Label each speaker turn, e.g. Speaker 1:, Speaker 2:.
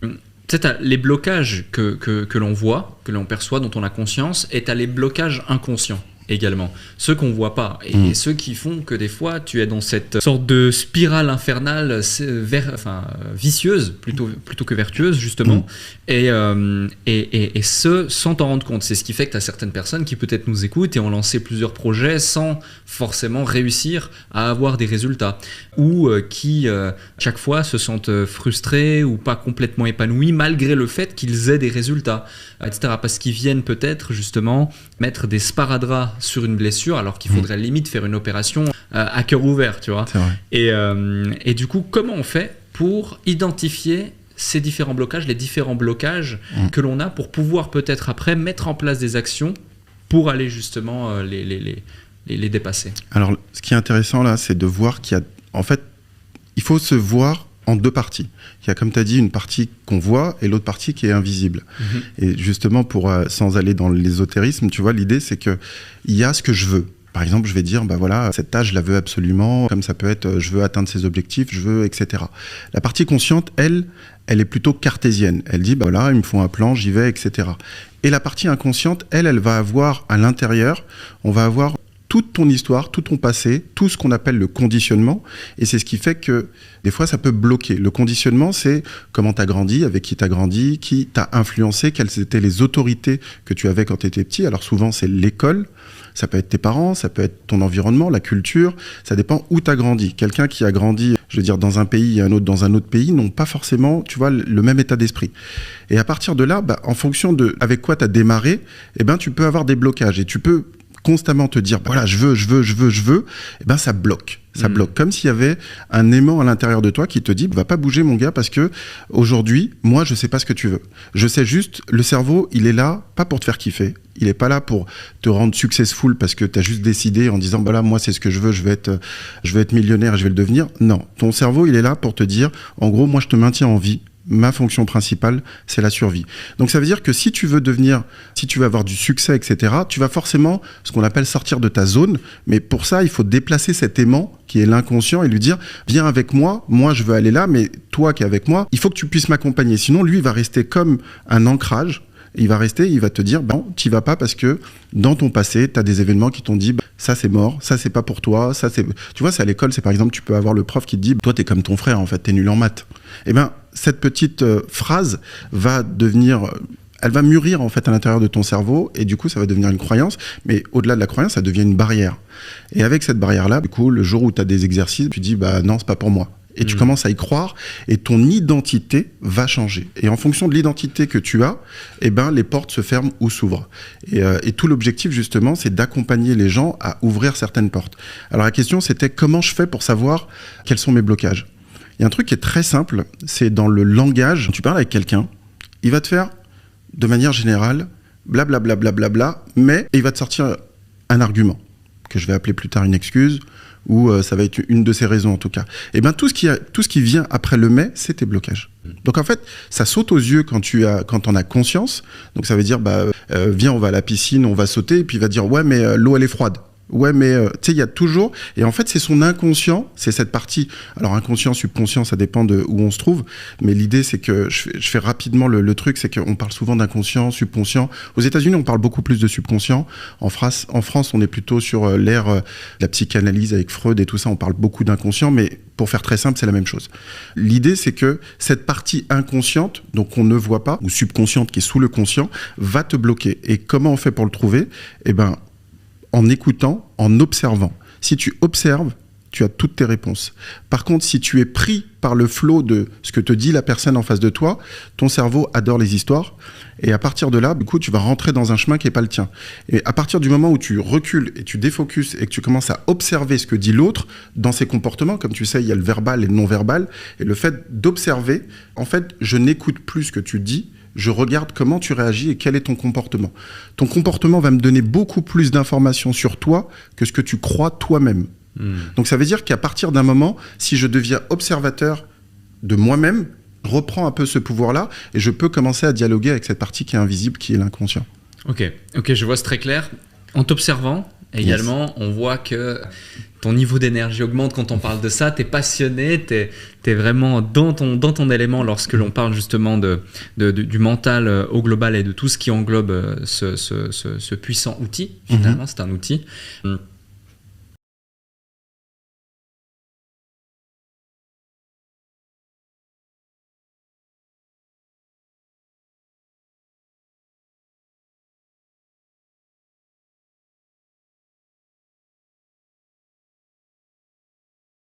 Speaker 1: Tu sais, t'as les blocages que l'on voit, que l'on perçoit, dont on a conscience, et t'as les blocages inconscients également, ceux qu'on voit pas, et ceux qui font que des fois tu es dans cette sorte de spirale infernale vicieuse plutôt que vertueuse justement, et ce sans t'en rendre compte. C'est ce qui fait que tu as certaines personnes qui peut-être nous écoutent et ont lancé plusieurs projets sans forcément réussir à avoir des résultats, ou qui chaque fois se sentent frustrés ou pas complètement épanouis malgré le fait qu'ils aient des résultats, etc. Parce qu'ils viennent peut-être justement mettre des sparadraps sur une blessure alors qu'il faudrait limite faire une opération à cœur ouvert, tu vois. Et du coup, comment on fait pour identifier ces différents blocages, les différents blocages que l'on a, pour pouvoir peut-être après mettre en place des actions pour aller justement les dépasser?
Speaker 2: Alors, ce qui est intéressant là, c'est de voir qu'il y a... En fait, il faut se voir en deux parties. Il y a, comme tu as dit, une partie qu'on voit et l'autre partie qui est invisible. Et justement, sans aller dans l'ésotérisme, tu vois, l'idée, c'est qu'il y a ce que je veux. Par exemple, je vais dire, bah voilà, cette tâche, je la veux absolument, comme ça peut être, je veux atteindre ces objectifs, je veux, etc. La partie consciente, elle est plutôt cartésienne. Elle dit, bah voilà, il me faut un plan, j'y vais, etc. Et la partie inconsciente, elle va avoir à l'intérieur, on va avoir toute ton histoire, tout ton passé, tout ce qu'on appelle le conditionnement. Et c'est ce qui fait que des fois, ça peut bloquer. Le conditionnement, c'est comment tu as grandi, avec qui tu as grandi, qui t'a influencé, quelles étaient les autorités que tu avais quand tu étais petit. Alors souvent, c'est l'école, ça peut être tes parents, ça peut être ton environnement, la culture, ça dépend où tu as grandi. Quelqu'un qui a grandi, je veux dire, dans un pays et un autre dans un autre pays, n'ont pas forcément, tu vois, le même état d'esprit. Et à partir de là, bah, en fonction de avec quoi tu as démarré, eh ben, tu peux avoir des blocages et tu peux constamment te dire, voilà, je veux, et ben ça bloque. Ça bloque. Comme s'il y avait un aimant à l'intérieur de toi qui te dit, va pas bouger mon gars, parce que aujourd'hui, moi, je sais pas ce que tu veux. Je sais juste, le cerveau, il est là, pas pour te faire kiffer. Il est pas là pour te rendre successful parce que tu as juste décidé en disant, bah là, moi, c'est ce que je veux être millionnaire et je vais le devenir. Non. Ton cerveau, il est là pour te dire, en gros, moi, je te maintiens en vie. Ma fonction principale, c'est la survie. Donc ça veut dire que si tu veux avoir du succès, etc., tu vas forcément, ce qu'on appelle sortir de ta zone, mais pour ça, il faut déplacer cet aimant qui est l'inconscient et lui dire, viens avec moi je veux aller là, mais toi qui es avec moi, il faut que tu puisses m'accompagner. Sinon, lui, il va rester comme un ancrage. Il va te dire, non, t'y vas pas parce que dans ton passé, t'as des événements qui t'ont dit, ça c'est mort, ça c'est pas pour toi, ça c'est... Tu vois, c'est à l'école, c'est par exemple, tu peux avoir le prof qui te dit, toi t'es comme ton frère en fait, t'es nul en maths. Eh ben, cette petite phrase va elle va mûrir en fait à l'intérieur de ton cerveau et du coup ça va devenir une croyance, mais au-delà de la croyance, ça devient une barrière. Et avec cette barrière-là, du coup, le jour où t'as des exercices, tu dis, bah non, c'est pas pour moi. Et tu commences à y croire et ton identité va changer. Et en fonction de l'identité que tu as, eh ben, les portes se ferment ou s'ouvrent. Et tout l'objectif, justement, c'est d'accompagner les gens à ouvrir certaines portes. Alors la question, c'était comment je fais pour savoir quels sont mes blocages. Il y a un truc qui est très simple, c'est dans le langage. Tu parles avec quelqu'un, il va te faire, de manière générale, blablabla, mais il va te sortir un argument, que je vais appeler plus tard une excuse, ou ça va être une de ces raisons en tout cas. Et bien tout ce qui vient après le mais, c'est tes blocages. Donc en fait, ça saute aux yeux quand on a conscience. Donc ça veut dire, viens, on va à la piscine, on va sauter, et puis il va dire, ouais, mais l'eau elle est froide. Ouais, mais tu sais, il y a toujours... Et en fait, c'est son inconscient, c'est cette partie... Alors, inconscient, subconscient, ça dépend de où on se trouve. Mais l'idée, c'est que... Je fais rapidement le truc, c'est qu'on parle souvent d'inconscient, subconscient. Aux États-Unis, on parle beaucoup plus de subconscient. En France, on est plutôt sur l'ère de la psychanalyse avec Freud et tout ça. On parle beaucoup d'inconscient, mais pour faire très simple, c'est la même chose. L'idée, c'est que cette partie inconsciente, donc qu'on ne voit pas, ou subconsciente qui est sous le conscient, va te bloquer. Et comment on fait pour le trouver ? Eh ben... en écoutant, en observant. Si tu observes, tu as toutes tes réponses. Par contre, si tu es pris par le flot de ce que te dit la personne en face de toi, ton cerveau adore les histoires. Et à partir de là, du coup, tu vas rentrer dans un chemin qui n'est pas le tien. Et à partir du moment où tu recules et tu défocuses et que tu commences à observer ce que dit l'autre dans ses comportements, comme tu sais, il y a le verbal et le non-verbal. Et le fait d'observer, en fait, je n'écoute plus ce que tu dis, je regarde comment tu réagis et quel est ton comportement. Ton comportement va me donner beaucoup plus d'informations sur toi que ce que tu crois toi-même. Donc ça veut dire qu'à partir d'un moment, si je deviens observateur de moi-même, reprends un peu ce pouvoir-là et je peux commencer à dialoguer avec cette partie qui est invisible, qui est l'inconscient.
Speaker 1: Ok, je vois, c'est très clair. En t'observant, également, on voit que ton niveau d'énergie augmente quand on parle de ça, t'es passionné, t'es vraiment dans ton élément lorsque l'on parle justement du mental au global et de tout ce qui englobe ce puissant outil. Finalement, c'est un outil.